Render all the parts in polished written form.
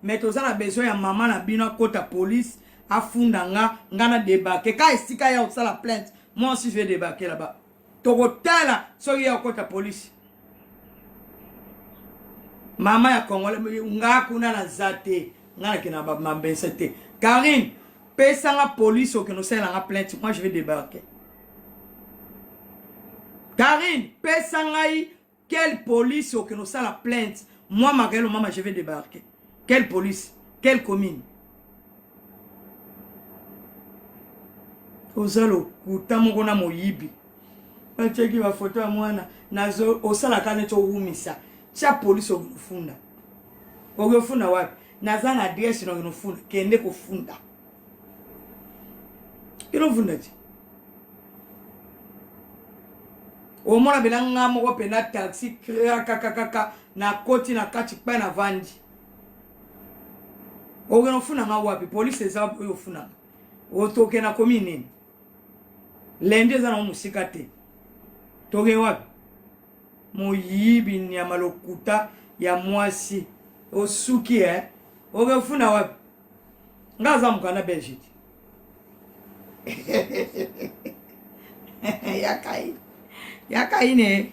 mais tous on a besoin ya maman na bino kota police afunda nga na débarquer quand estika ya ça la plainte moi aussi je vais débarquer là-bas tokotala soki ya kota police maman ya Congolais nga kuna na zate nga na kina ba mambensete Karine pesa nga police au que nous sela nga plainte moi je vais débarquer Karine pesa ngai quelle police au que nous sela plainte moi Magali maman je vais débarquer quelle police quelle commune ozalo kutamoko na moyibi bacheki ba photo ya mwana nazo osala kane to umisa cha police okufunda okufunda wapi naza na address no okufunda kende kufunda ilofunda ti omona belanga moko pena taxi kaka na koti na kati pa na vandi okufunda nga wapi police eza okufunda otoke na commune lende za na musika te toke wapi moyibi ni ya malokuta ya mwasi osuki okufunda wapi ngaza mukana Belgique yakaine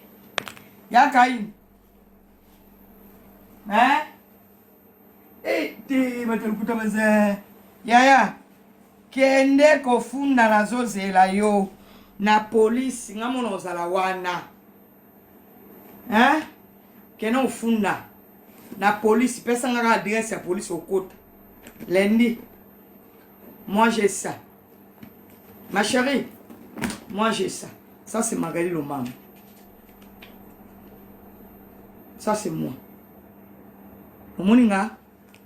te batalukuta baza yaya kende kofunda nazozela yo na police ngamona ozala wana kende ofunda na police pesa ngaka adresse ya police okota lundi moi j'ai ça ma chérie moi j'ai ça c'est Magali Lomam ça c'est moi omoninga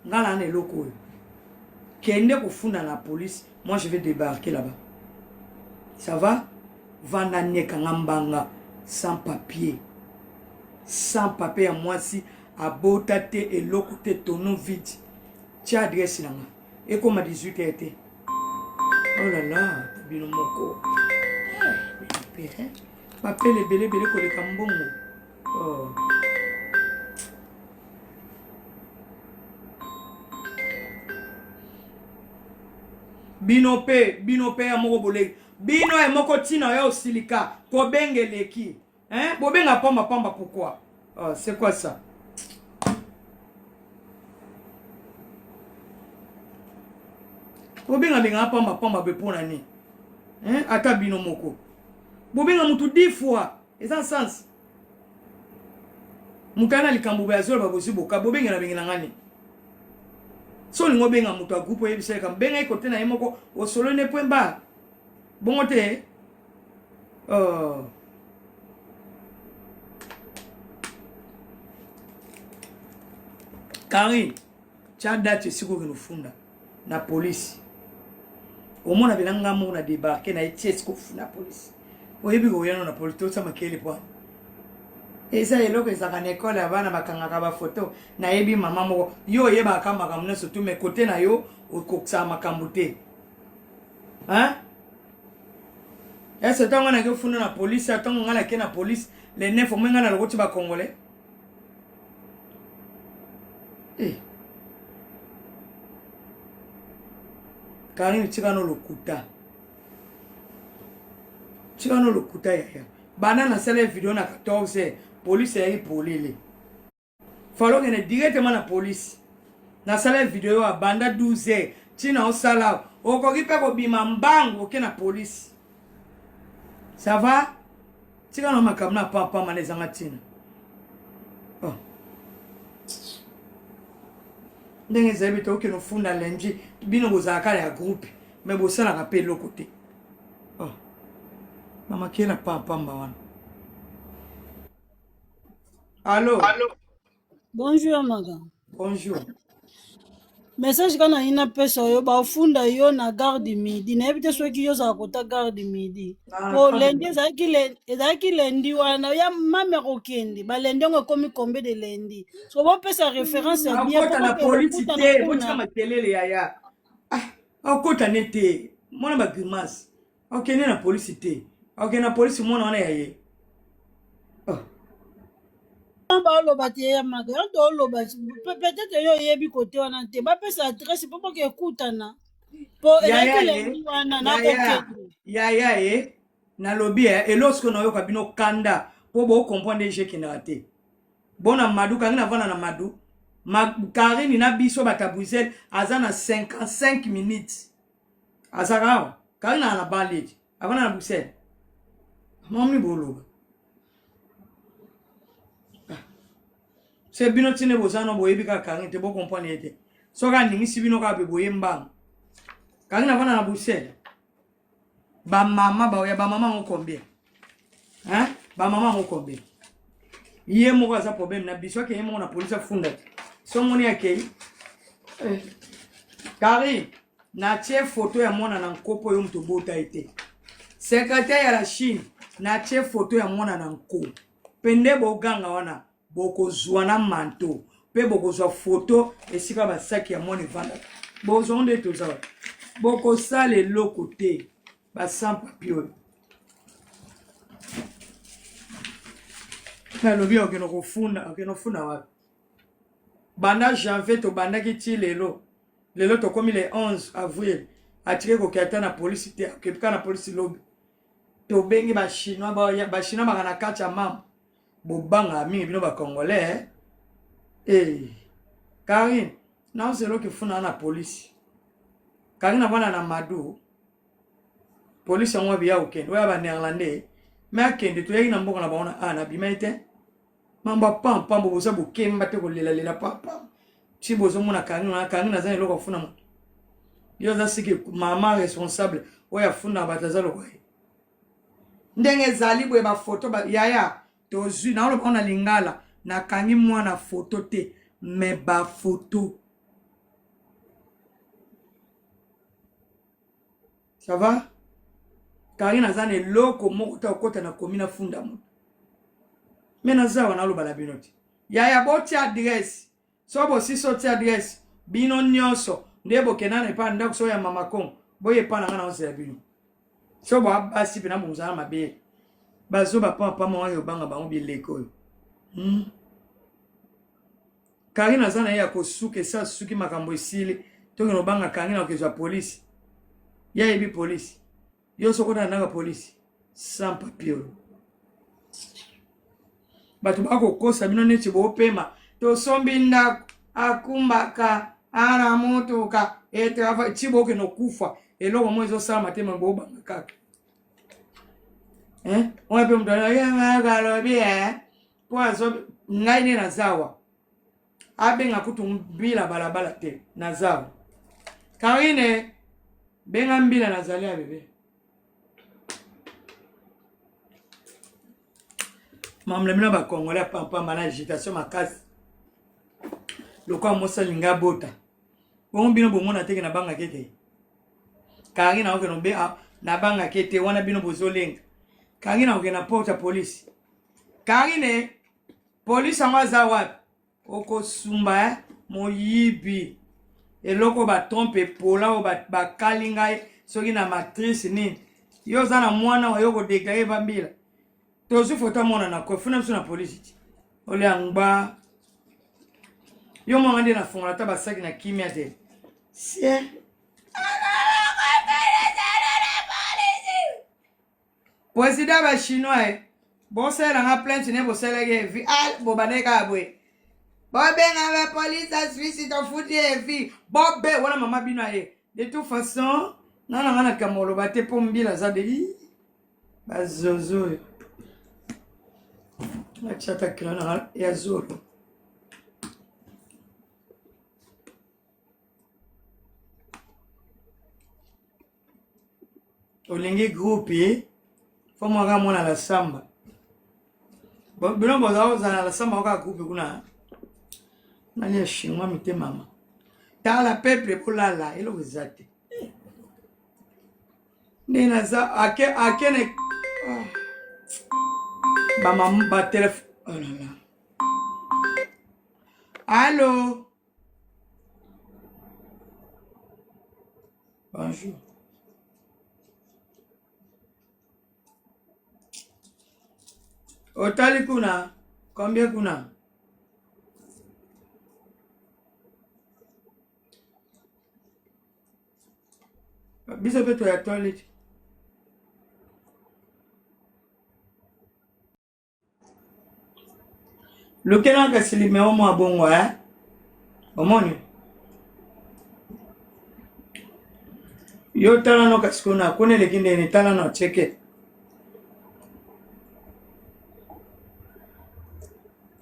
ngala na eloko kende kofunda na police moi je vais débarquer là-bas ça va vanda nyeka ngambanga sans papier à moi si abota te eloko te tono vide tu adresse nanga et comme à 18h été oh là là bino moko papel ebele koleka mbongo oh bino pe ya moko boleki bino e moko tina yo silika ko bengeleki bobenga pamba pourquoi oh, c'est quoi ça bobenga pamba bepona ni ata bino moko bobenga mutu 10 fois eza sens mukana likambo ba zolo babosi boka bobenga na benga ngani so lingo benga mutu a groupe yebisa ka benga ikote na yemoko osolo ne pwemba bongo te Karine cha date siko kinofunda na police omona belanga mo na débarquer na etiès ko funda police oyebi ko yana na police to sama kele po esa eloko ezaka na école abana bakangaka ba photo na yebi mama moko yo yeba kamba kamuna surtout mais côté na yo okoksa makambo te est-ce que ngana ke funda na police atango ngana ke na police les neuf omenga na lokoti ba congolais Karine chikano lokuta ya bana na sele video na 14 police ya ipolele falo ngene directement na police na sele video ya banda 12 tina osala okoki pe ko bima mbango ke na police ça va chikano makamna papa manezanga tina oh ndenge zebi to ke no funda lenji bino bozaka ya groupe mais bosala ka pe lo côté oh mama kena papa mbawana allô Bonjour maga. bonjour Message kana ina pesa yo ba funda yo na garde midi na ebite soki yo za kota garde midi po lendi ezaki lendi wana ya mame kokende ba lendi ngo komi kombe de lendi so bo pesa référence bien pour la politique votre matelele ya okota nete mona ba grimace okene na police te okene na police mona wana yaye baoloba te ya maka yo tooloba peut-être yo oyebi kote wana te bapesa adresse mpo boka ekutana mpo ezalaki lendi wana nakokende yaya ye nalobi elosko nayoka bino kanda mpo bokomprendre je kendaka te bona madu kangi navanda na madu Karine na biso bata Bruxelles aza na 55 minutes azaka awa Karine na baleti avanda na Bruxelles mami boloba se bino tine bozana boyebi ka Karine te bokomprendre te soka andingisi bino kaka pe boye mbanga Karine avanda na Bruxelles bamama baoya bamama ngo combien hein bamama ngo combien ye moko aza problème na biso ke ye moko na police afunda te somoni akei Karine na tie photo ya mwana na nkopo yo mto bota ete secrétaire ya la Chine na tie photo ya mwana na nko pende boganga wana bokozwa na manto pe bokozwa photo esika basaki ya mwana vanda bozwa nde toza bokosala eloko te sans papier nalobi okeno kofunda wapi banda janvier tobandaki ti lelo tokomi le 11 avril atike koketa na polisi te akepika na polisi lobi tobengi bachinois baka na kati ya mama bobanga mingi bino bacongolais Karine naozeloki funa na polisi Karine avanda na madu polisi yango biya okende oya banéerlandais me akende toyaki na mboka na bango na bima ete mamba pampambo boza bokemba te kolelalela papa ti bozomona Karine aza eloko afuna moto yo aza siki mama responsable oyo afunda bato aza loko ye ndenge ezali boye bafoto yaya tozwi naoloba na lingala nakangi mwana foto te me bafoto ça va Karine aza na eloko moko ta okota na komi na funda moto me naza wana aloba na bino te yaya boti adresse so bosiso ti adresse bino nyonso nde bokenda na epa ndako so ya mama kongo boyepa na nga na ozela bino so basi mpe na bongozala mabe bazo bapapama wana yobanga bango bileko oyo Karine aza na ye ya kosuka esa suki makambo esili tokende obanga Karine okezwa polisi ya yebi polisi yo sokota ndanga polisi sans papier bato bakokosa bino neti bopema tosombi ndako akumbaka ana motuka etrava ti bokende okufa eloko mo ezosala matema bobanga kaka oyo mpe moto alobi po azo ngai nde nazawa abenga kutu mbila balabala te nazawa Karine benga mbila nazali ya bebe mamle mina bakongolais pampamba na agitation makasi lokwa mosalinga bota bongo bino bomona teke na banga kete Karine na okeno be na banga kete wana bino bozolenga Karine na okena porte ya polisi Karine polisi yango aza wapi okosumba moyibi eloko batrompe epola oyo bakali ngai soki na matrice nini yo oza na mwana oyo kodeklare bambila tozwi foto amona na kofuna biso na polisi ti ole yangba yo mwana nde nafongola ta basaki na kimia te sie président bachinois bosalelanga plainte ne bosalaki evi bobandeka boye bobenga bapolice aswisi tofuti evi bobe wana mama bino aye de toute façon nananga na kamoloba te mpo mbila aza de bazozo oyo achata kilona ya zolo olingi groupe fo mwaka mwana la samba bino bozala la samba waka groupe kuna nali ya chinois mite mama tala peuple kolala eloko eza te nde naza akene bamama batelefone oh là là allô bonjour otali kuna combien kuna Biso pe to ya toilette. Lokela kasili me omo abongo omoni. Yo tala no kasikona kone lekinde ni tala no cheke.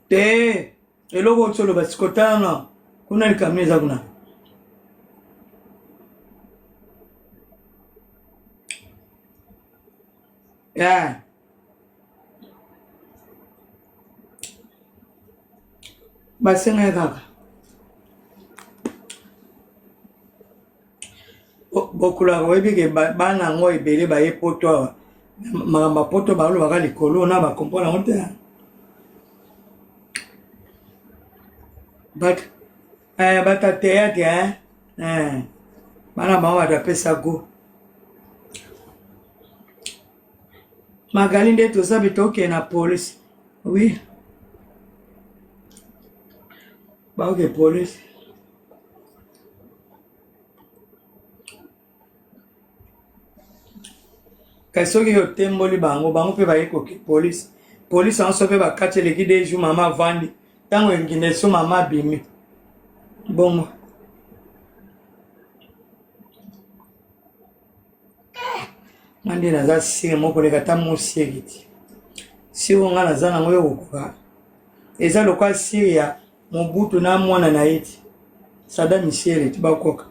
Te eloko tsolo basikotala no kuna likameza kuna. Yeah. Basenga kaka. Bokula webi ke bana ngo ebele ba yepoto magamba poto ba lo ba likolo na ba kompona monte. But batateya bana ba wa pesa go. Magali nde toza bitoke na police. Oui. Ba ok police. Kasoki yo temboli bango pe ba yeko ki police. Police en sope ba kache leki de jou mama vandi. Tango ngine so mama bimi. Bongo. Mandi na za sire moko leka ta mo siriti. Si wonga na za na ngoyo kokoka. Eza lokwa sire ya Mobutu na mwana na iti. Sada misere tibakoka.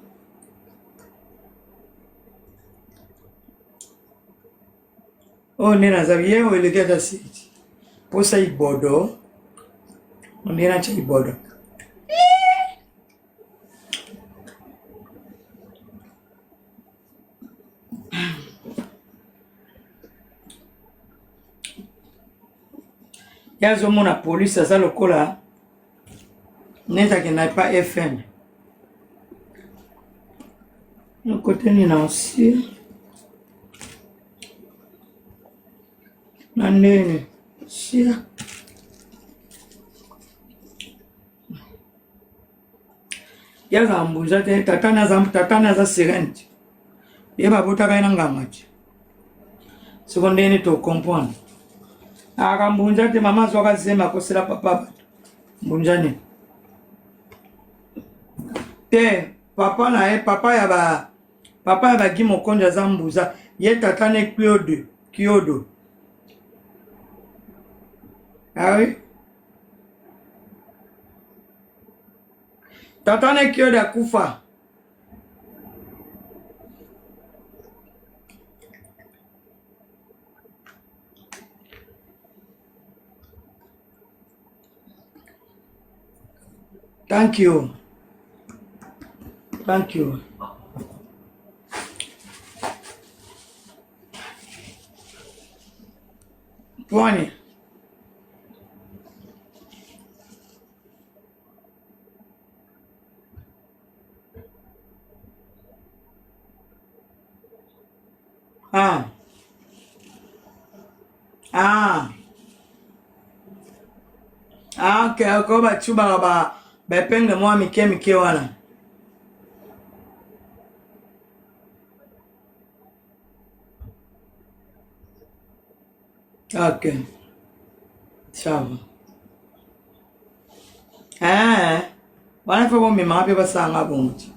Oh nena za yeo elegeta siriti. Posa ibodo. Nena cha ibodo. Yazo mona police za lokola neta que n'a pas FM. Le côté ni na aussi. Nane sia. Yaza mbuza te tatana za serenti. Yeba bota kaina ngamachi. Seconde ni to comprendre. Akambunja te mama zoka zema kosela papa. Mbunjani. Te papa na papa ya ba gimo konja zambuza ye tatane kyodo. Ah oui. Tatane kyodo akufa. Thank you. Thank you. Pwani. Okay, ko ba chuba ba bepenge mwa mike wana. Okay. Sawa. Wana fa bombe mapi basanga bonti.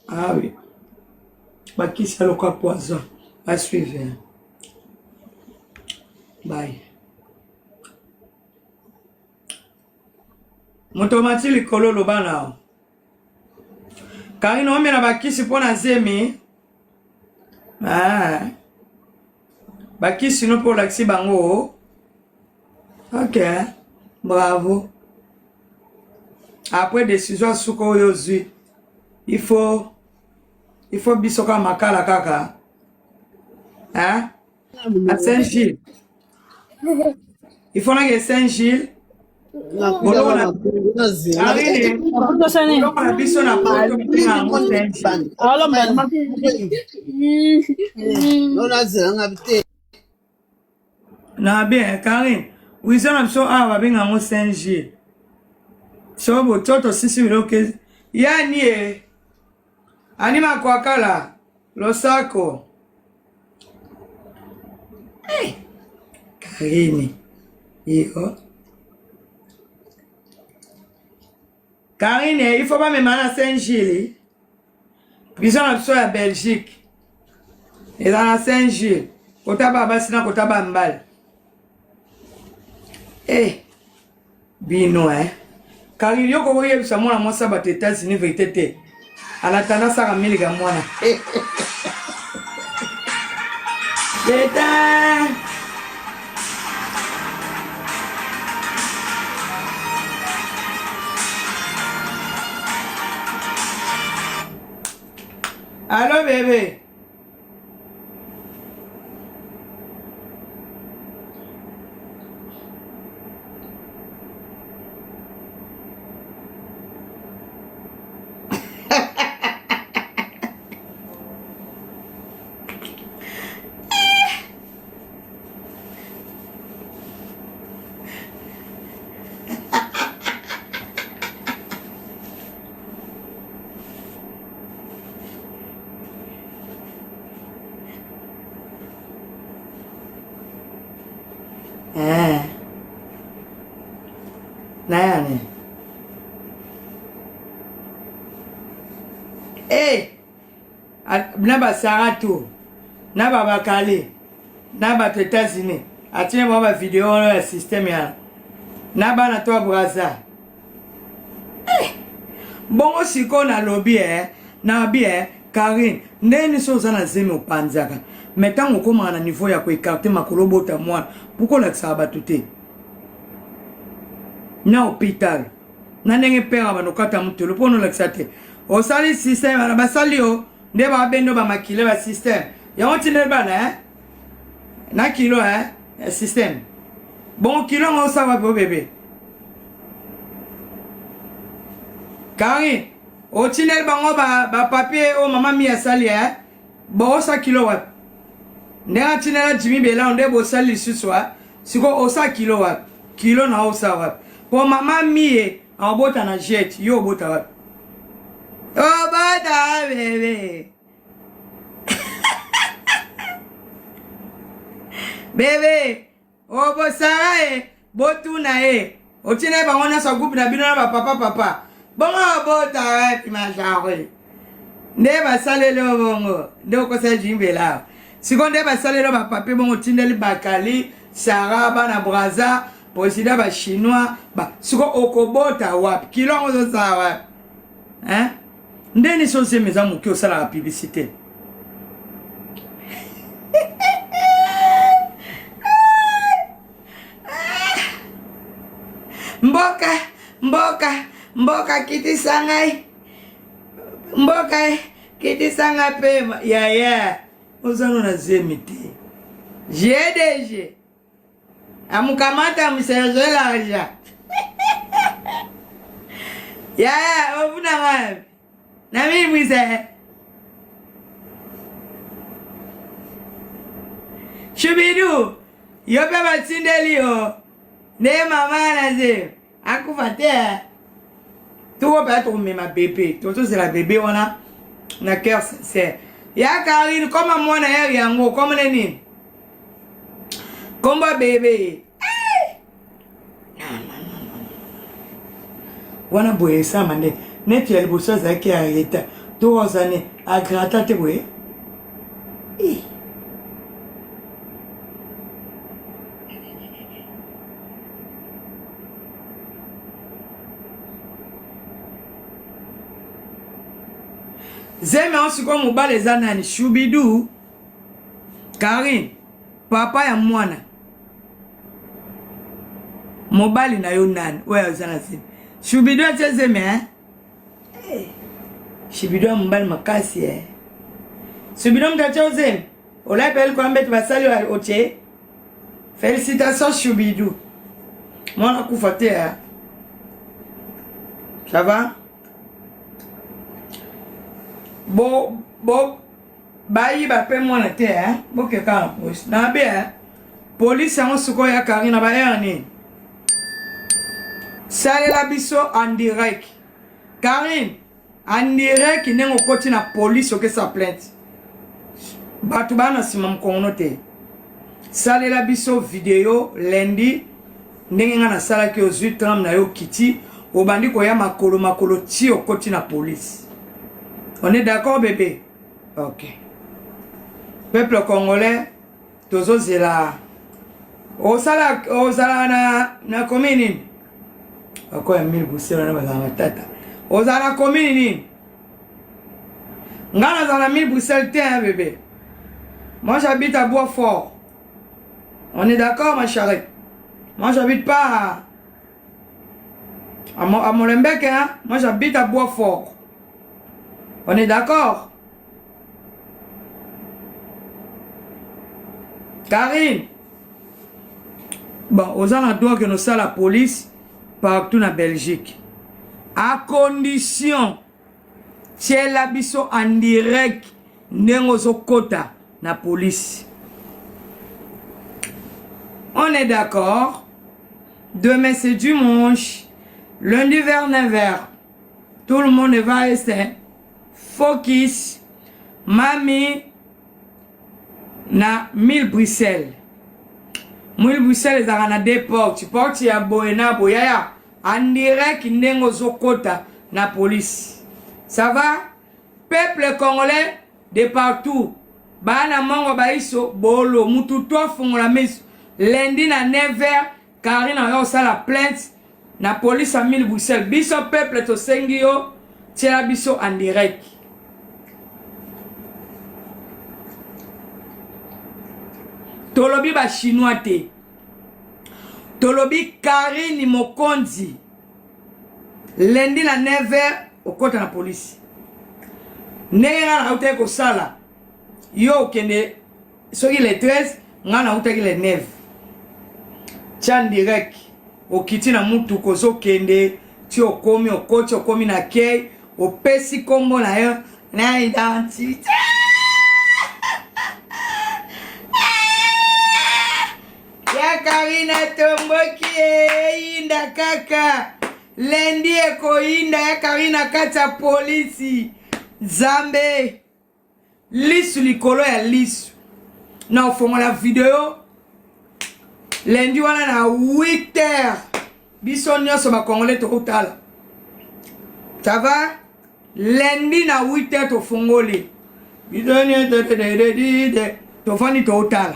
Ah oui. Bakisi aloka poison. À suivre. Bye. Motomati likolo lobana. Karino omena bakisi pona zemi. Bakisi no pour l'axi bango. Ok. Bravo. Après décision suko yozui. Il faut bisoka makala kaka. À Saint-Gilles. Il faut que Saint-Gilles. Na bien, Karine. Oui, ça n'a pas Saint-Gilles. Sobo toto sisi miloke. Yani anima kwa kala. Losako. Karine. Iyo. Karine, il faut pas me mener à Saint-Gilles. Ils ont absolu à Belgique. Ils sont à Saint-Gilles. Kotaba basina kotaba mbal. Bino, Karine, yoko voye bisa mwana mwasa batu États-Unis vérité. Anatanda saka miliga mwana. Beta. Allô bébé. Nayane. Naba Sarato, Naba Bakale, Naba États-Unis. Atine moi ma vidéo le système ya. Naba na toi Braza. Bongo siko na lobby na bi Karine, ndeni so zana zeme opanzaka. Metango koma na niveau ya ko écarter makolo bota moi. Pourquoi la ça ba touté? Na hôpital. Na ndenge père ba no kata mutelo pono la xate. O sali système na basali o nde ba bendo ba makile ba système. Ya on tine ba na kilo système. Bon kilo on ça va bébé. Karine, o tine bango ba papier o mama mi asali Bo sa kilo wa. Nde a tine la Jimmy Bela onde bo sali suswa. Siko o sa kilo wa. Kilo na o sa wa. Po mama mi en bota na jet yo bota wa. Oh bota bébé. Bébé, oh bo sara botu na o tine ba wona sa groupe na bino na ba papa. Bongo bota pi ma jarre. Ne ba salele bongo. Ndo ko sa Jimmy Bela. Sikonde ba salele ba papier bongo tindeli bakali, Sarah bana braza. Posida ba chinois ba siko okobota wapi kilongo zo sawa ndeni so se meza muki osala la publicité mboka kiti sangai kiti sanga pema ya ozano na zemite GDG amukamata mserje l'argent. Ya, ovuna wapi? Na mimi mwise. Shubidu, yope batindeli yo. Ne mama na ze. Akufate. Tuko pa tombe ma bébé. Toto c'est la bébé wana. Na cœur sincère. Ya Karine koma mwana yango koma nini? Combat bébé. Wana boye sa mande. Net ya liboso zaki arrêta. To ozane a grata te boye. Zeme osiko mobale zanani Shubidu. Karine. Papa ya mwana. Mobile na yo nani oya zana zime Shubidu atezeme Shubidu mobile makasi Shubidu mtatozeme ola pele kwa mbetu basali wa oche. Félicitations Shubidu mwana kufate ça va bo bayi ba pe mwana te bo ke ka police na be police en suko ya Karine ba yani salela biso en direct. Karine, en direct, il y a la police qui sa plainte. Batubana si mam konnoté. Salela biso vidéo lundi. Ndenge nga na sala ki ozwi tram na yo kiti. Obandi ko ya makolo ti au côté na police. On est d'accord bébé? Ok. Peuple congolais, tozo zela. Ozala na commune. Ako ya 1000 busela na bazanga tata. Ozala na commune nini? Nga na zala 1000 busela te hein bébé. Moi j'habite à Boisfort. On est d'accord ma chérie? Moi j'habite pas à Molenbeek hein. Moi j'habite à Boisfort. On est d'accord? Karine. Bon, aux endroits que nous sommes la police partout en Belgique. À condition, c'est la biso en direct, n'engozo kota na police. On est d'accord. Demain c'est dimanche. Lundi vers 9h. Tout le monde va rester focus. Mami na 1000 Bruxelles. 1000 Bruxelles ezaka na deux portes. Porte ya Boena Boyaya. En direct ndengo zokota na police. Ça va? Peuple congolais de partout. Bana mongo baiso bolo mutu to fungola meso. Lundi na 9h Karine a eu la plainte na police à 1000 Bruxelles. Biso peuple to sengio tia biso en direct. Tolobi ba chinois te. Tolobi Karine Mokonzi. Lundi na 9h au côté na police. Nenga na hotel ko sala. Yo kende soki le 13 ngana hotel le 9. Tian direct. Au kiti na mutu kozo kende ti okomi okoti okomi na kei opesi kombo na yo na identité. Ya Karina tomboki inda kaka. Lendi eko inda ya Karina kata polisi. Zambe. Lisu likolo ya lisu. Na ofongo la video. Lendi wana na 8h. Biso nyonso ba congolais to kotala. Ça va? Lendi na 8h to fongoli. Bidonye to fani to kotala.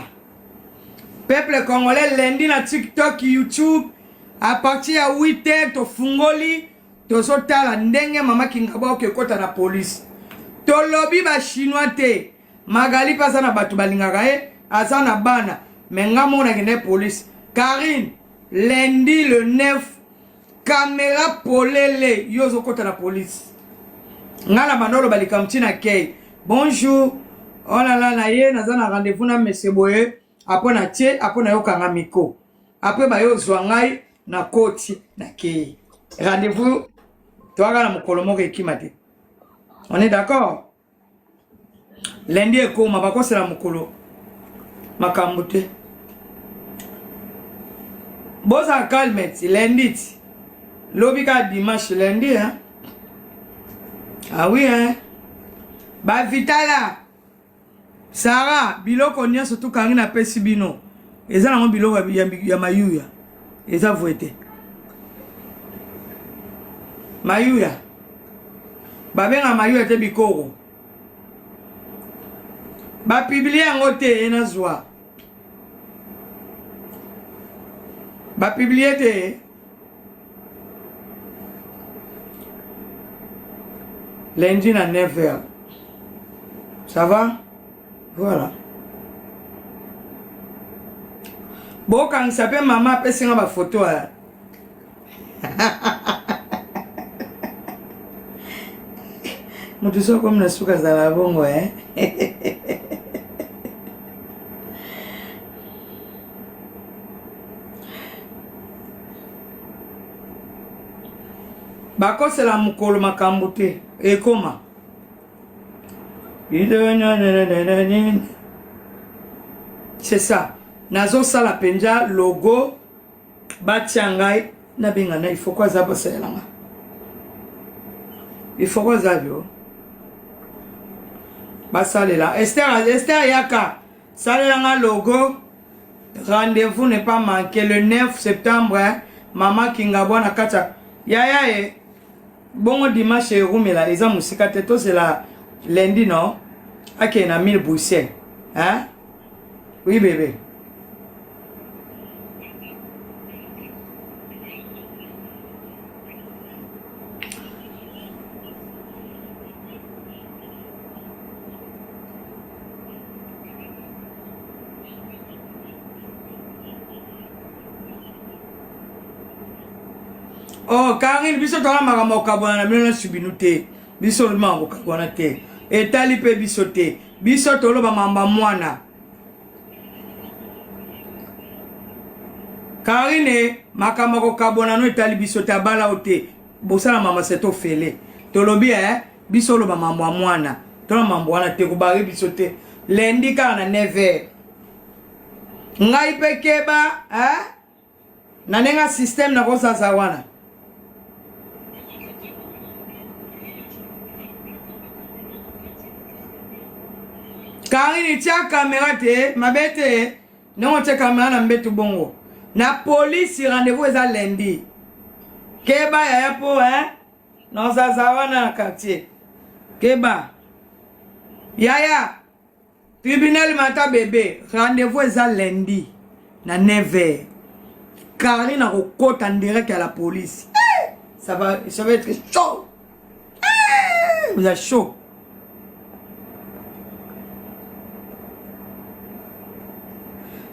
Peuple congolais lundi na TikTok, YouTube, à partir à 8h, to fungoli, to sotala ndenge mama kingaba ke kota na police. To lobby ba chinois te. Magali pasa na batu balingaka asa na bana. Menga mona kende police. Karine, lundi le 9, caméra polele, yozo kota na police. Ngala bandolo balikamti na kei. Bonjour. Oh là là, na ye, naza na rendez-vous na monsieur Boye. Après na tie, après na yo kanga miko. Après ba yo zwangai na koti na kei. Rendez-vous toaka na mokolo moko ekimate. On est d'accord? Lundi ekoma bakosela mokolo makambo te. Boza calme ti lundi ti. Lobi ka dimanche lundi hein. Ah oui hein. Ba vitala. Sarah, biloko nya surtout kangi na pesi bino. Eza na mo biloko ya mayuya. Eza voete. Mayuya. Babenga mayuya te bikoro. Ba publier ngote ena zwa. Ba publier te. Lundi na 9h. Ça va? Voilà. Bon, quand il s'appelle maman, après c'est ma photo. Moi, tu sais comme la souka dans la bongo, hein? Bako c'est la mukolo makambote. Et comment? C'est ça. Nazo sala penja logo batiangai na benga na il faut quoi ça passer là. Il faut quoi ça bio. Basale là. Esther Yaka. Sale là logo. Rendez-vous n'est pas manqué le 9 septembre. Hein? Maman Kingabwa na kata. Yaya bongo dimanche rumela eza musika teto c'est la lundi non. Ok na 1000 boussiers. Hein? Oui bébé. Oh, Karine, biso tola makambo kabona na bino subinute. Biso mango kabona te. Etali pe biso te. Biso tolo ba mamba mwana. Karine, makambo kabona no etali biso te bala ote. Bosala mama seto fele. Tolobi biso lo ba mamba mwana. Tola mamba wana te kubari biso te. Lendi ka na 9h. Ngai pe keba, na nenga system na kosa sa wana. Karine tia caméra te, mabete, non tia caméra na mbetu bongo. Na police rendez-vous eza lundi. Keba ya po non ça va na quartier. Keba. Yaya. Tribunal mata bébé, rendez-vous eza lundi na 9h. Karine a côte en direct à la police. Ça va être chaud. Vous êtes chaud.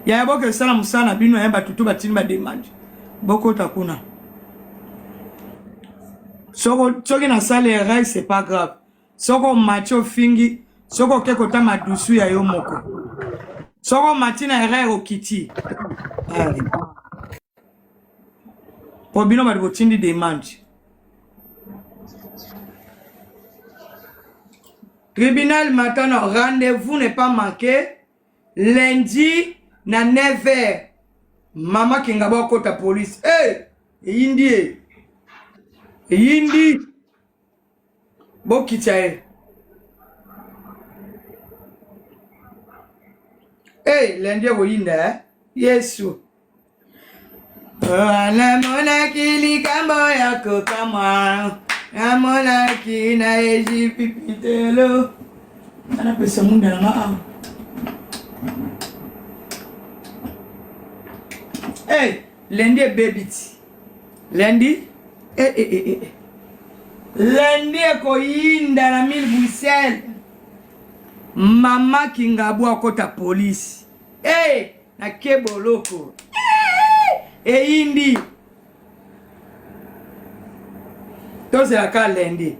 Ya boke sala musana bino yamba tutu batini ba demande. Boko takuna. Soki na sale erreur c'est pas grave. Soko macho fingi, soko keko ta madusu ya yo moko. Soko matina erreur okiti. Allez. Po bino ba botindi demande. Tribunal maintenant rendez-vous n'est pas manqué. Lundi na 9h. Mama Kingabwa kota police. Yindi. Yindi. Bokichae. Lundi go yinda. Yesu. La monaki li kambo ya kokamwa. La monaki na ejipipitelo. Ana pesa munda na maa. Lundi baby. Lundi Lundi ko yinda na 1000 Bruxelles. Mama Kingabwa kota police. Na keboloko. Yindi. To c'est la ka lundi.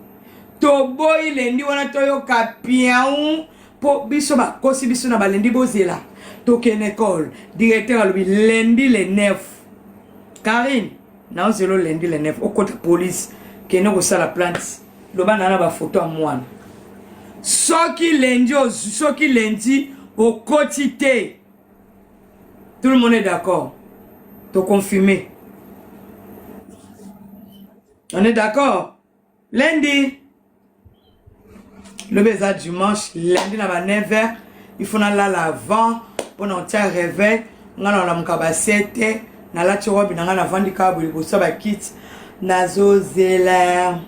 To boy lundi wana to yo kapiaou po biso ba kosi biso na ba lundi bozela. Token école, directeur à lundi le 9. Karine, non c'est le lundi le 9. Au côté police, qui n'a pas la plainte. Le ban a la photo à moi. Ce qui lundi au quotidien. Tout le monde est d'accord. Tu confirmé. On est d'accord. Lundi. Le baiser dimanche, lundi na 9h. Il faut aller avant. Pour nous faire réveil, nous allons nous faire 7 na la tirobi na ngana vandi kabuli bosa ba kit nazo zela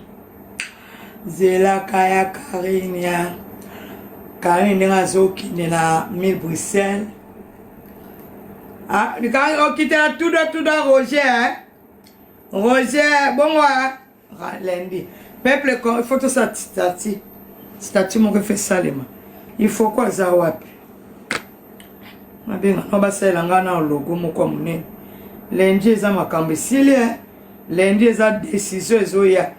kaya Karine ngazo kine na 1000 Bruxelles. Du quand on quitte tout de Roger Roger bon lundi peuple il faut tout ça statut mon fait ça il faut quoi ça wapi mabenga no basela ngana logo moko munene lundi eza makambo esili lundi eza décision ezoya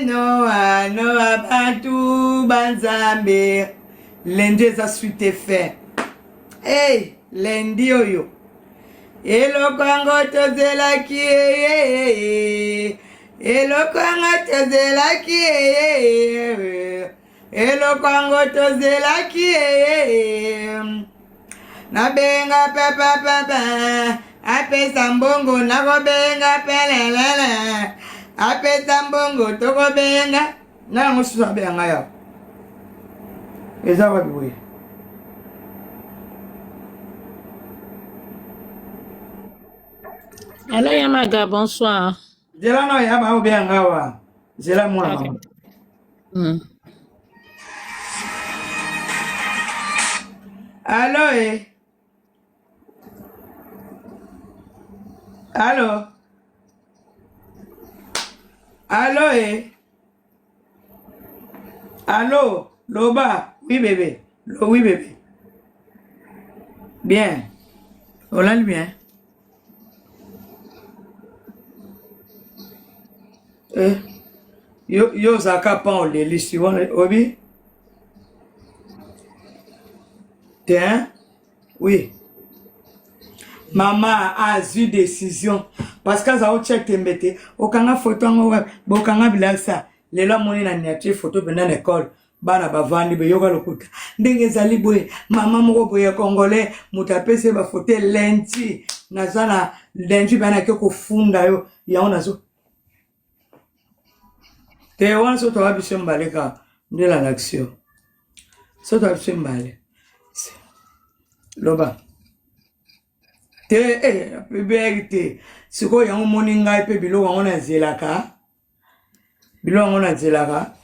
no abantu banzambe lundi eza suite effet lundi oyo eloko yango tozelaki eloko yango tozelaki eloko yango tozelaki nabenga papa apesa mbongo nakobenga pelelele apesa mbongo tokobenga nango susu abenga yao eza wapi boye Hello, Yamaga, bonsoir. zela no yaba obenga wa zela mwana Okay. mama allo allo allo allo loba oui bébé oui bébé bien olal bien yo zaka pan oleli si wana obi tiens oui maman a eu décision parce que ça au check tembete okanga photo ngo bokanga bilasa lelo amoni na niatie photo pena na école bana bavandi be yoga lokuta ndenge zali boye mama moko boye congolais mutapese ba photo lenti nazana lenti bana ke kofunda yo ya nazo te wana so to wabi sembale ka ndela l'action so to wabi sembale loba te beberte siko yango moni ngai pe bilo wango na zelaka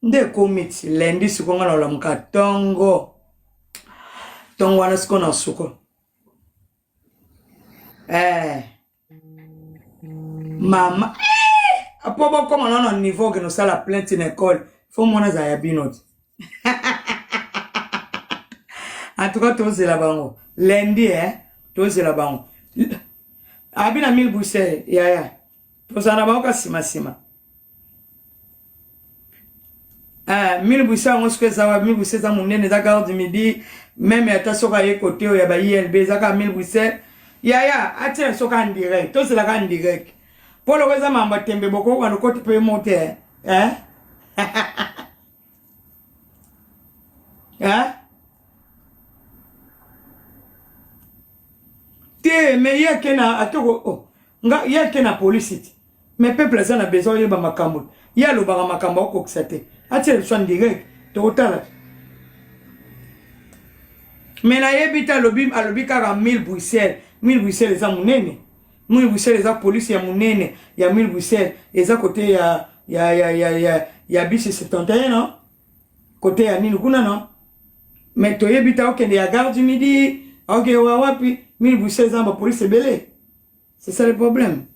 nde komiti lendi siko nga na olamuka tongo wana siko na suko mama apo bokoma na niveau ke nosala plainte na école fo mona za ya binoti en tout cas tozela bango lendi tozela bango abina 1000 boussel yaya tozana bango ka sima 1000 boussel ngo siko za 1000 boussel za munene za garde midi même ata soka ye côté ya ba ILB za ka 1000 boussel yaya atia soka en direct tozela ka en direct polo kweza mamba tembe boko wana kote pe mote te me yeke na atoko nga yeke na police mais peuple ça na besoin yeba makambo ya lo ba makambo ko ksate atia so en direct to tala mais na yebita alobi ka 1000 Bruxelles eza munene 1000 Bruxelles eza police ya munene ya 1000 Bruxelles eza côté ya bisi 71 non côté ya nini kuna non mais to yebita okende ya garde midi ok wapi 1000 Bruxelles eza ba police belé c'est ça le problème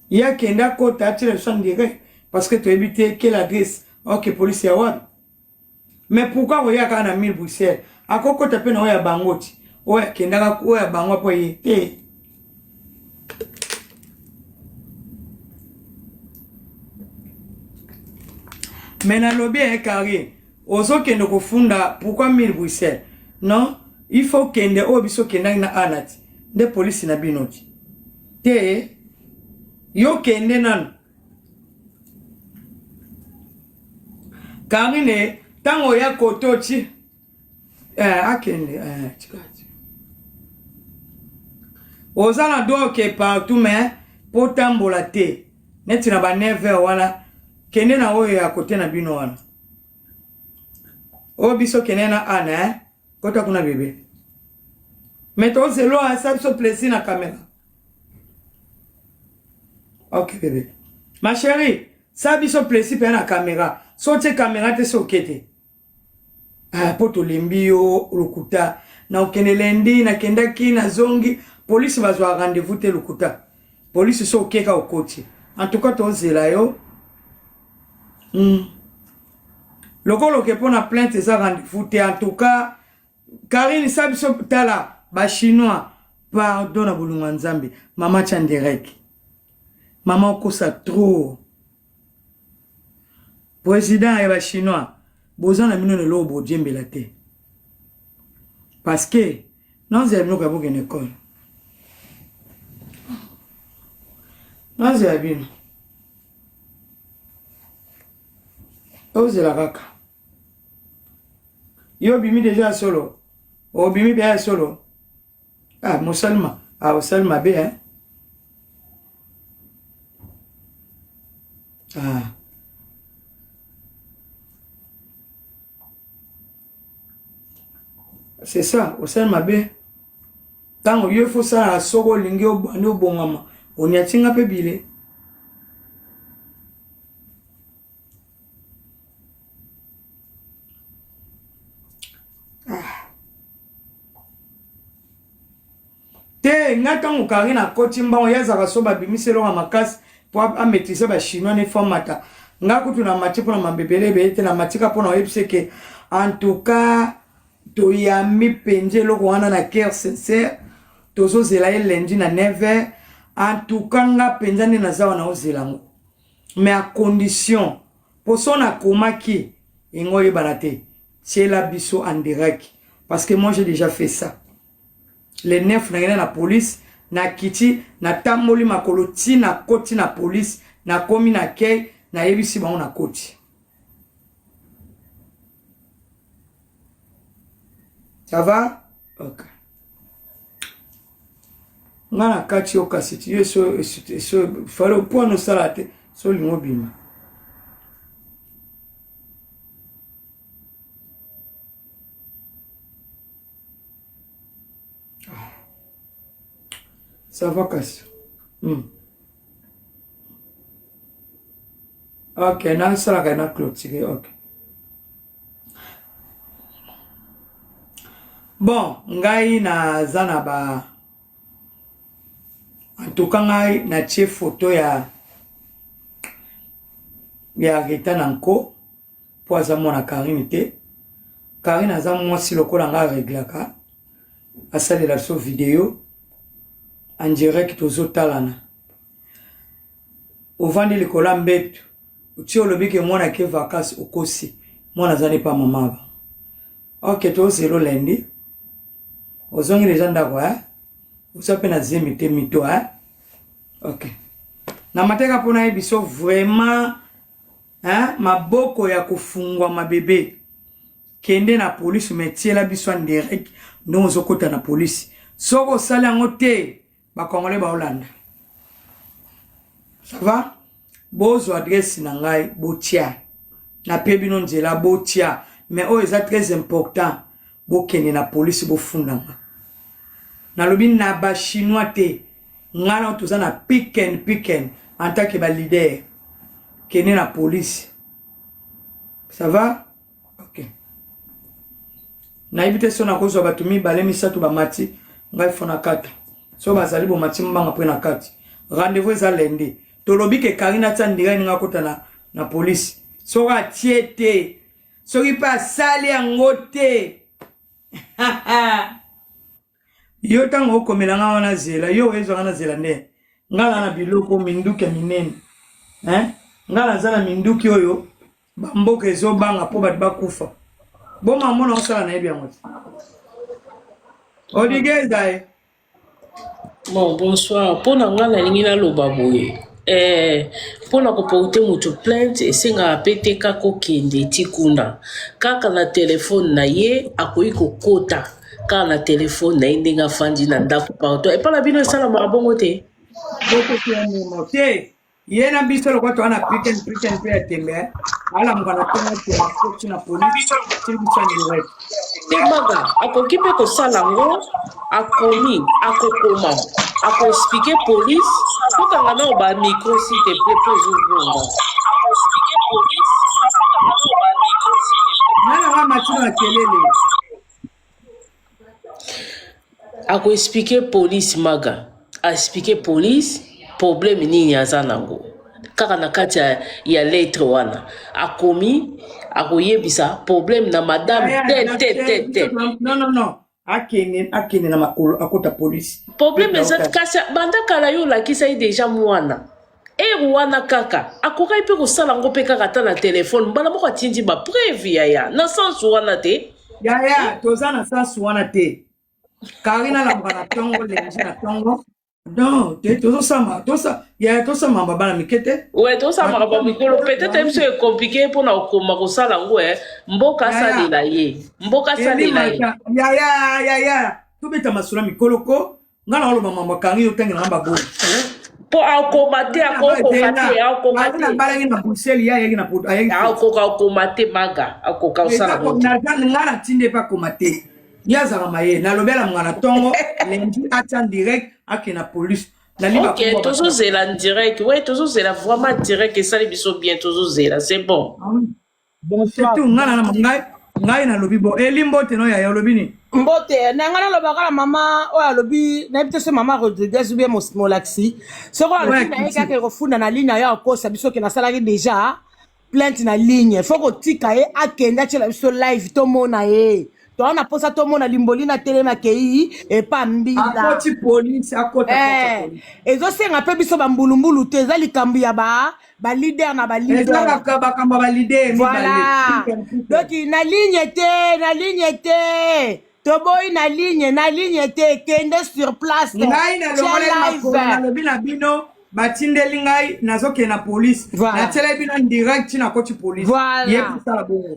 ya kenda kota atire son direct parce que to yebite quelle adresse ok police ya wapi mais pourquoi voya kana 1000 Bruxelles akoko tape na oya bangoti oya kenda ka oya bango po ye mais na lobby carré ozo kende ko funda pourquoi 1000 Bruxelles non il faut kende obiso kenda na anati de police na binoti te yo kende nan karine tango ya kotochi akende chikati ozana doke partout mais potambola te neti na ba 9h wana kende na oyo ya kote na bino wana obiso kende na ana kota kuna bébé mais to zelo a ça so plaisir na caméra ok bébé ma chérie ça biso plaisir pe na caméra so te caméra te so kete poto limbio lukuta na okene lendi na kendaki na zongi police bazwa rendez-vous te lukuta police so keka okoti en tout cas to zela yo lokolo ke pona plainte za rendez-vous te en tout cas Karine sabiso tala ba chinois pardon na bulunga nzambe mama Chanderek mama okosa trop président ya ba chinois bozana mino ne lobo djembela te parce que non c'est nous kabo une école non c'est bien ozela kaka yo bimi déjà solo o bimi bien solo musulman Ah, osali mabe, hein? Ah. C'est ça, osali mabe. Tango yo faut ça soko lingi obani obongama. Onyatinga pe bile. Te ngatango karina kotimba oyazaka so babimiselo nga makasi po a maîtriser ba chinois ne formata. Nga kutu na mati pona mabebele be te na matika pona oyebise ke en tout cas to yami penje loko wana na cœur sincère tozo zela lundi na 9h en tout cas nga penjani na zawa na ozelango mais à condition pour son akoma ki ngoye barate c'est la biso en direct parce que moi j'ai déjà fait ça les 9 na la police na kiti na tamoli makolo ti na koti na police na komi na kei na yebisi bango na koti. Ça va? Ok. Ngana kati yo kasiti yo so falo po no salate so lingo bima. Ça va kasi. Ok, na sala ka na clôture, ok. Bon, ngai na zana ba en tout cas ngai na tie photo ya Rita Nanko po aza mona Karine te. Karine aza mwasi lokola nga reglaka asalela so vidéo en direct tozo talana. Ovandi likola mbetu uti olobi ke mwana ke vacances okosi mwana zane pa mamaba. Ok, to zero lundi. Ozongi les gens d'accord, usape na zemite mito, hein? Ok. Na mateka pona ebiso vraiment, hein? Maboko ya kufungwa mabebe. Kende na police metie la biso en direct, non ozokota na police. Soko sala ngote, ba Congolais ba Hollande. Ça va? Bozo adresse na ngai botia. Na pebi non nzela botia, mais oh c'est très important. Bokene na police bo fundanga. Na lobi na ba chinois te ngana toza na picken en tant que ba leader kene na police. Ça va? OK. Na ibite so na kozo batumi balemi satu ba mati ngai fona kata. So bazali bo mati mbanga pe na kati. Rendez-vous za lundi. To lobi ke Karina tsandiga ninga kota na police. So ga tiete. So ki pa sali angote. Yo tango komelanga wana zela yo ezo ngana zela ne ngala na biloko minduke minene ngala zana minduki oyo bamboka ezo banga po bat bakufa boma mona osala na ebi yango odigeza Bon, bonsoir. Pour nous, ngala lingina loba boye. Pour na koporte mutu plainte esenga pete kako kende tikuna kaka na telefone na ye akoyi kokota kaka na telefone na ye ndenge afandi na ndako partout epala bino esala mabongo te te ye na biso lokwa to ana picken pe ya tembe ala mukana tena na police te maga akoki mpe kosala ngo akomi akokoma akoexplike police tokanga na oba micro s'il te plaît po ezozonga nana matino ya kelele akoexplike police maga aexplike police problème nini aza nango kaka na kati ya lettre wana akomi akoyebisa problème na madame te non akene na makolo akota police problème eza kasi banda kala yo olakisa ye deja mwana ere wana kaka akokai mpe kosala ngo mpe kaka ata na telefone mbala moko atindi bapreve yaya na sansu wana te yaya toza na sansu wana te Karina la mbana tongo lengi na tongo non te toza mamba bana mikete ouais toza mamba mikolo peut-être biso est compliqué pour na okoma kosala ngo mboka salela ye yaya tubeta masula mikoloko ngana oloba mambo kangi otengela ngamba bo po akomate akokomate na balangi na Bruxelles ya yeki na poto ayeki akomate maga akoka osala bo na ngana tinde pa komate ya zaka maye na lobela ngana tongo lendi atan direct akena police ok toujours zela en direct ouais toujours zela vraiment direct et ça les biso bien toujours zela c'est bon bonsoir tout ngana na ngai na lobi bo elimbo teno ya lobi ni mbote na ngana loba kala mama oya lobi na bité mama Rodriguez ou bien Molaxi ce ko lobi na yeka ke refunda na ligne ya kosa biso ke na salaki déjà plainte na ligne faut ko tika ye akenda tshela biso live to mona ye to na posa to mona limboli na telema kei e pa mbila akoti police akota ezo senga pe biso bambulumbulu te za likambu ya ba leader na ba leader bakamba ba leader voilà donc na ligne te to boy na ligne te kende sur place ngai na lokola na lobi na bino batindeli ngai nazoke na police na tele bino direct na koti police voilà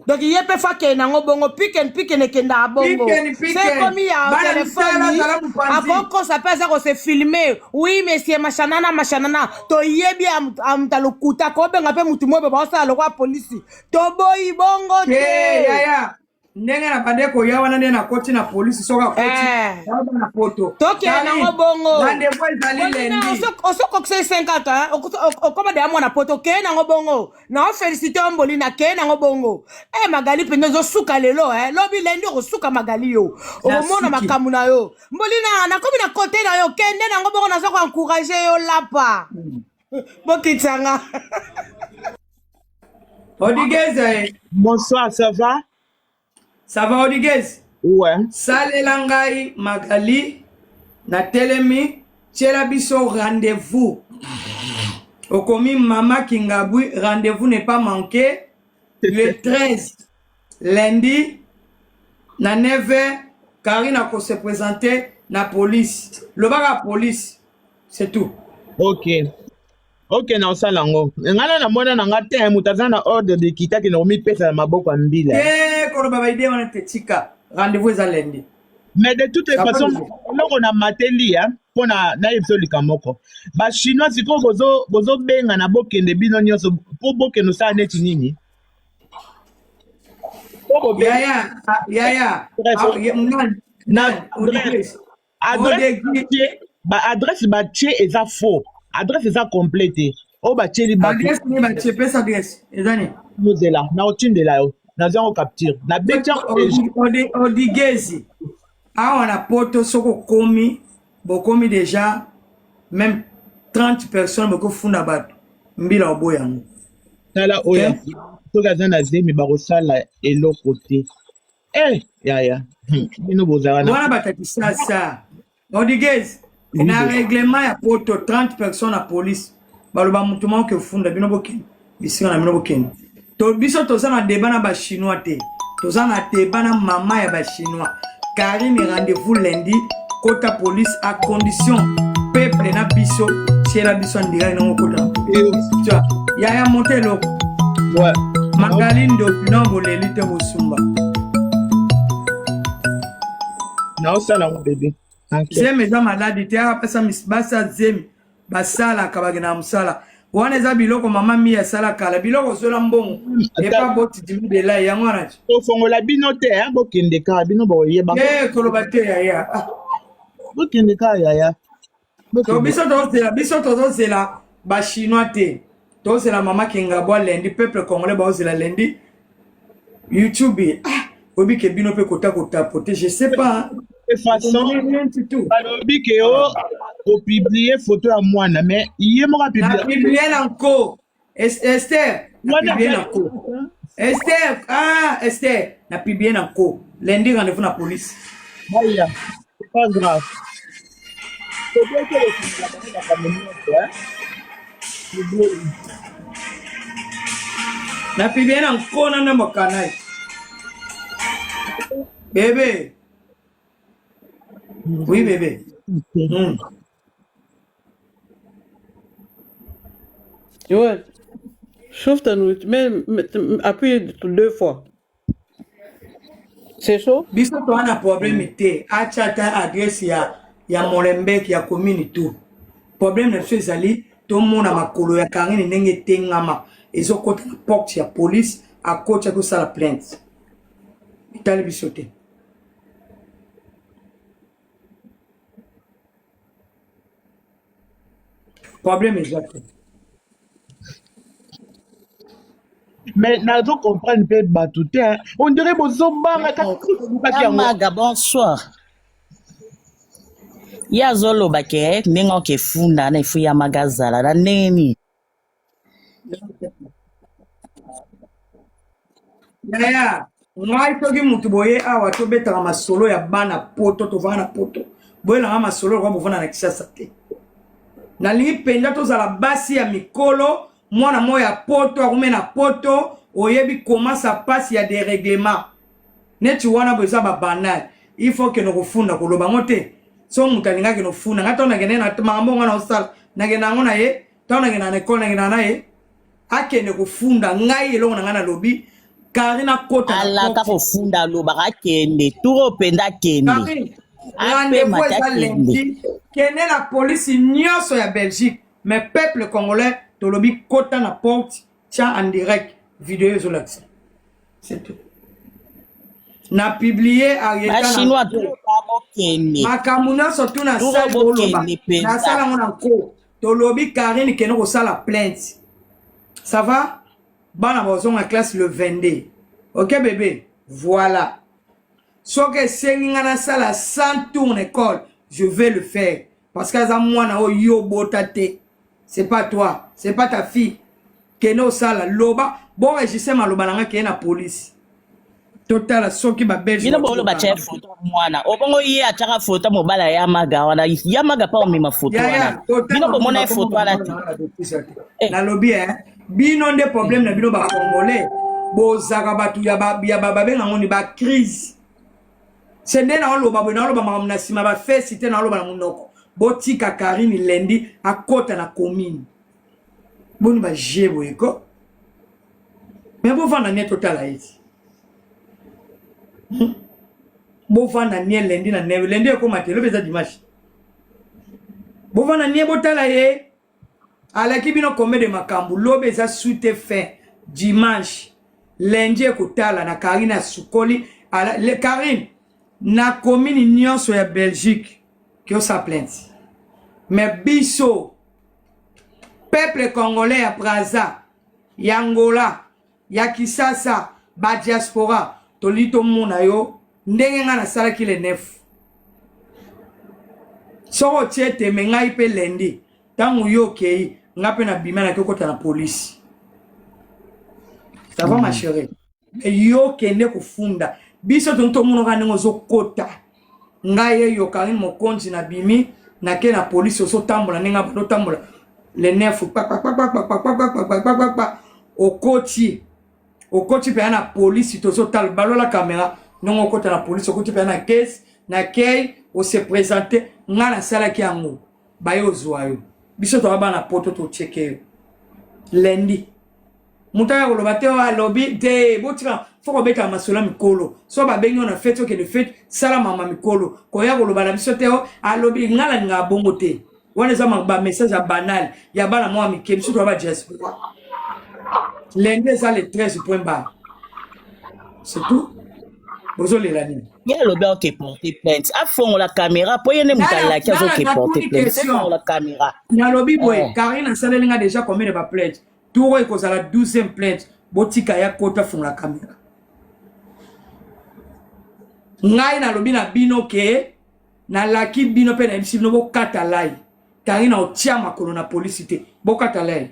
donc yepe fa ke na ngobongo piken ne kenda bongo c'est comme ya au téléphone akoko ça peut ça se filmer oui monsieur machanana to yebi amtalokuta ko benga pe mutu mobe ba sala kwa police to boy bongo te ya ndenge na bande ko ya wana na koti na police soka koti na poto to ke na ngobongo rendez-vous ezali lendi osoko kse 50 okoma de amona poto ke na ngobongo na féliciter Mboli na ke na ngobongo Magali pende zo suka lelo lobi lendi ko suka Magali yo omona makamu na yo Mboli na komi na côté na yo kende na ngobongo na zo ko encourager yo lapa bokitsanga Rodriguez bonsoir ça va Rodriguez ouais salela ngai Magali na telemi tshela biso rendez-vous okomi Mama Kingabui rendez-vous n'est pas manqué le 13 lundi na 9h Karina ko se présenter na police le baka police c'est tout ok na osalango ngana na mona na ngate mutazana ordre de kita ki no mi pesa maboko mbila ko baba idée wana tetika rendez-vous za lundi mais de toutes les façons loko na mateli ya pona na yebso likamoko ba chinois siko bozo benga na bokende bino nyonso po bokeno sa neti nini ya adresse ba tche eza faux adresse eza complète o ba tche li ba adresse ni ba tche pesa adresse ezani mozela na otindela yo na zango capture na betia odigezi awana poto soko komi bokomi déjà même 30 personnes boko funda bato mbila oboyango tala oya toka zana zemi barosala eloko te ya bino bozala wana batakisa sa odigezi na règlement ya poto 30 personnes à police baloba mutu moko ke funda bino bokende bisika na bino bokende to biso toza na débat na ba chinois te toza na débat na mama ya ba chinois Karine rendez-vous lundi kota police à condition peuple na biso tiela biso ndira na kota tu ya monter lo ouais Magali ndo no boleli te bosumba na osala mo bébé zemi eza maladi te apesa basa zemi basalaka bagena mosala wana eza biloko mama mi asala kala biloko zola mbongo epa botidimi bela yango wana ti ofongola bino te bokende kaka bino boyeba koloba te yaya bokende kaka yaya biso tozozela bachinois te tozela mama Kingabwa lendi peuple congolais baozela lendi YouTube obike bino pe kota pote je sais pas de façon balobi ke o publier photo ya mwana mais iye moka publier nanko Esther na publier nanko Esther na publier nanko lundi rendez-vous na police baya c'est pas grave na publier nanko na mokanai bébé. Oui, bébé. Ouais. Chauffe ta nourriture. Mais appuie 2 fois. C'est chaud? Biso to ana problème te. Acha ta adresse ya ya Molenbeek ya commune tout problème na biso ezali tomona makolo ya Karine ndenge etengama ezokota na porte ya police akoti akosala plainte etali biso te problème exact. Mais nazo comprendre pe batute on dirait bozobanga Amaga bonsoir. Ya zolo bake ningo ke funda na ifu ya magazala na neni. Yaya, ngai toki mutu boye awa tobetaka masolo ya bana poto tovanga na poto boye nanga masolo kwa bovana na Kinshasa te nalingi penza tozala basi ya mikolo mwana moya ya poto akume na poto oyebi comment ça passe ya des règlements neti wana boza ba banal il faut que nokofunda koloba ngote so mutu alingaki nofunda ngata onakende na makambo ngana osala nakenda ngo na ye ta onakenda na ekole nakenda na ye akende kofunda ngai elongo na ngai na lobi Karina kota ala ka kofunda lo baka kende turo penda kende rendez-vous eza lundi kende la police nyonso ya Belgique mais peuple congolais tolobi kota na porte tia en direct vidéo ezolakisa c'est tout na publié ba chinois turo pa kende makambo nyonso tu na sala boloba na sala ngo na ko tolobi Karine kende kosala plainte ça va bana bozonga classe le 22 ok bébé voilà so que senginga na sala 100 tours école je vais le faire parce que za mwana o yo botate c'est pas toi c'est pas ta fille keno sala loba bon registre maloba nanga ke na police total soki ba belge bino bolo ba chef photo mwana obongo ye ataka photo mobala ya maga wana ya maga pa omima photo wana bino ko mona photo wana na lobby bino nde problème na bino ba congolais bozaka batu ya baba benga ngoni ba crise sende na loba bona loba makamna sima ba fait cité na loba na munoko botika Karine lendi akota na commune boni ba jebo eko mais bo vanda net total aiti bo vanda nie lendi na neve lendi eko matelo beza dimanche bo vanda nie botala ye alaki bino combien de makambu lobe za suite fin dimanche lundi ekotala na Karine asukoli ala le Karine na commune nyonso ya Belgique qui a sa plainte mais biso peuple congolais ya Braza ya Angola ya Kinshasa ba diaspora tolito mona yo ndenge nga na salaki le 9 soko tiete mengai pe lendi tangu yo kei ngape na bima na kokota na police ça va ma chérie yo kende kufunda biso tonto muno ka ngo zokota ngai yo Karine mokonzi na bimi na ke na police so tambola ninga bano tambola le 9 okoti pe na police to so tal balola caméra non okota na police okoti pe na caisse na kei o se présenter ngana sala ki yango bayo zwayo biso to bana poto to checker lundi mutaya koloba te wa lobby te botika foko beta masola mikolo so ba bengi na fête ke de fête sala mama mikolo ko ya koloba na biso te a lobby ngala nga bongo te wana za ba message banal ya bana moi mi kem surtout ba diaspora lundi ça le 13 point bas c'est tout bozo le lani ya lobi oke porter plainte afon la caméra po yene mutala ki azo ke porter plainte c'est la caméra na lobby boy Karine salenga déjà combien de ba plainte tout est cause à la 12e plainte botika ya kota fon la caméra ngai na lobi na bino ke na laki bino pe na msi no bokata lai Karine na otia makolo na police te bokata lai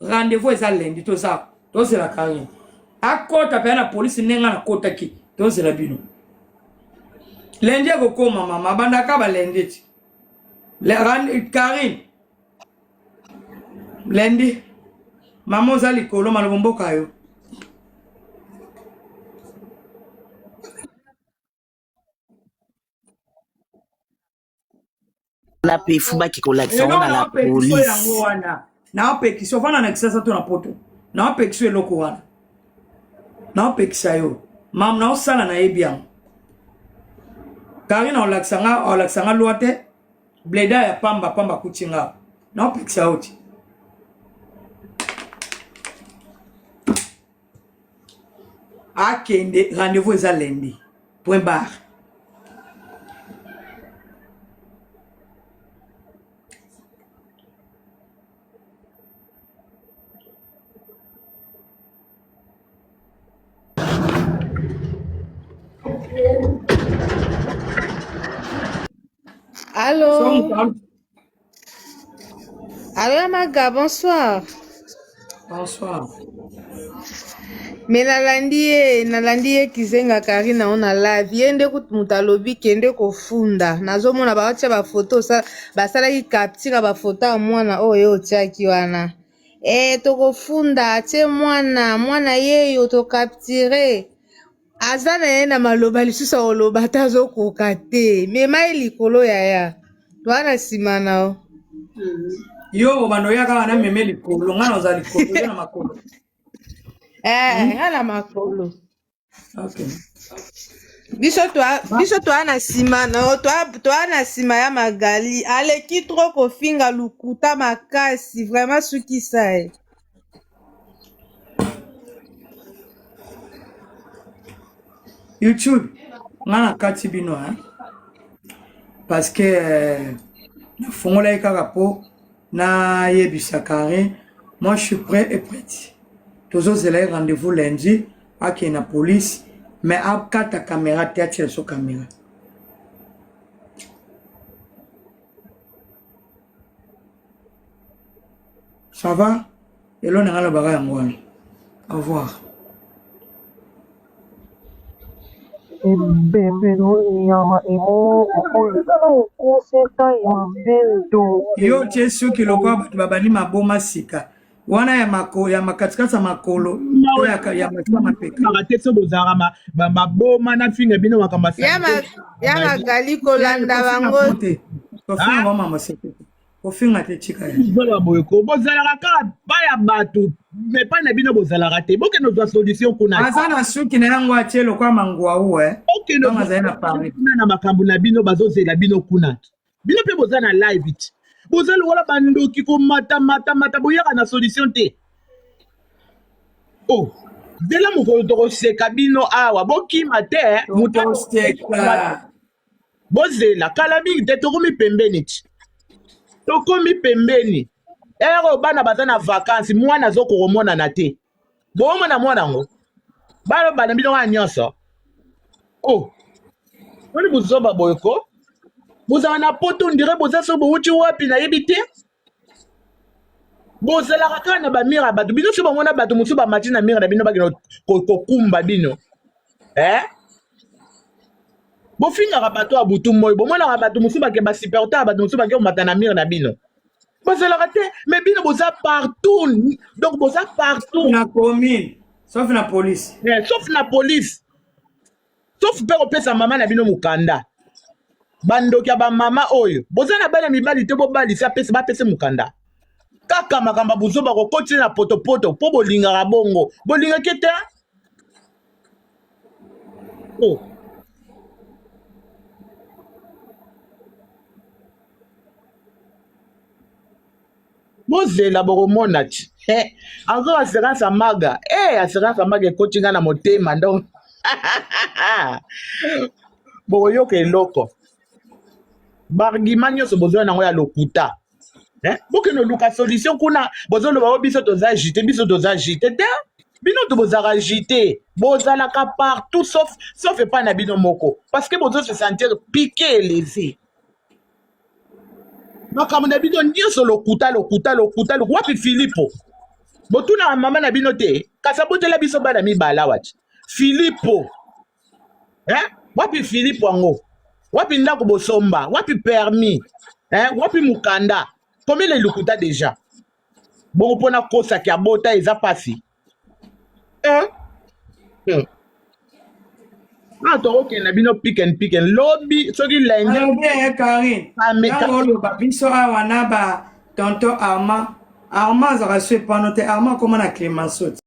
rendez-vous eza lundi to ça to c'est la Karine akota pe na police nenga na kota ki to c'est la bino lundi ko koma mama banda ka ba lundi Karine lundi maman za likolo malobomboka yo la pefu ba ki kolakisa wana la police na opekisa vana na Kinshasa to na poto na opekisa eloko wana na opekisa yo Mam na osala na yebiang. Karina olaksanga loate. Bleda ya pamba kuchinga. Na opiksa oti. Akende rendez-vous eza lundi. Point barre. Allô? Allô, Amaga, bonsoir. Bonsoir. Mais nalandi ye kizenga Karina ona live yende mutalobi kende kofunda nazomona bawacha ba photo basalaki capture ba photo ya mwana oyo otiaki wana tokofunda tie mwana yeyo to capture aza na ye na maloba lisusu oloba ta azokoka te mema ye likolo yaya twana nsima nao yo bano yaka wana meme likolo ngana oza likolo na makolo ngana makolo okay biso toa na nsima nao toa na nsima ya Magali aleki tro kofinga lukuta makasi vraiment sukisa ye YouTube ngana kati bino parce que na fongola kaka po na yebisa Karine moi je suis prêt et prête toujours zela rendez-vous lundi à na police mais à ta caméra tête sur caméra ça va et là on a le bagage en au revoir. Yo chesu kiloko batu babani maboma sika wana ya makatikati ya makolo ya mapeka Magateso bozara maboma na finga bino makamba ya Magali kolanda bango te kofinga mama maseke kofinga te chika ya bola boyeko bozala kaka baya batu mais pas na bino bozala te boke no solution kuna azana suki na yango achelo kwa mangwa uwe okay no zaina pare na makambu na bino bazozela bino kuna bino pe bozana live it bozala wala bandoki ko mata boyaka na solution te oh dela mokolo tokoseka bino awa bokima te mutoseka bozela kala mingi te tokomi pembeni ti tokomi pembeni ero bana baza na vacances mwana azokomona na te bomona mwana ngo balo bana bino wa nyonso oh woni buzoba boyko bozala na poto ndire boza so bowuti wapi na yebi te bozala kaka na bamira bato bino so bamona bato mosusu bamati na mira na bino bakino kokumba bino bofingaka bato ya butu moi bomonaka bato mosusu bake basiperta bato mosusu bake komata na mire na bino bozalaka te mais bino boza partout donc boza partout na commune sauf na police sauf mpe kopesa mama na bino mokanda bandoki ya bamama oyo boza na bana mibali te bobalisa bapese mokanda kaka makambo bozoba kokoti na potopoto mpo bolingaka bongo bolingaki te oh. Bozela bokomona ti encore assurance amaga assurance amaga ekoti nga na motema donc bokoyoka eloko bargima nyonso bozwa nango ya lokuta bokende oluka solution kuna bozoloba o biso toza agite te bino to bozalaka agite bozalaka partout sauf epai na bino moko parce que bozo se sentir piqué lésé makambo na bino nyonso lokuta wapi Filipo botuna mama na bino te kasi abotela biso bana mibala wati Filipo wapi Filipo yango wapi ndako bosomba wapi permis wapi mukanda combien le lokuta déjà bongo mpona kosaki abota eza pasi tokokende bino pick and lobi soki lundi Karine biso awa na ba tonton Armand azaka so epano te Armand akoma na Clémenceau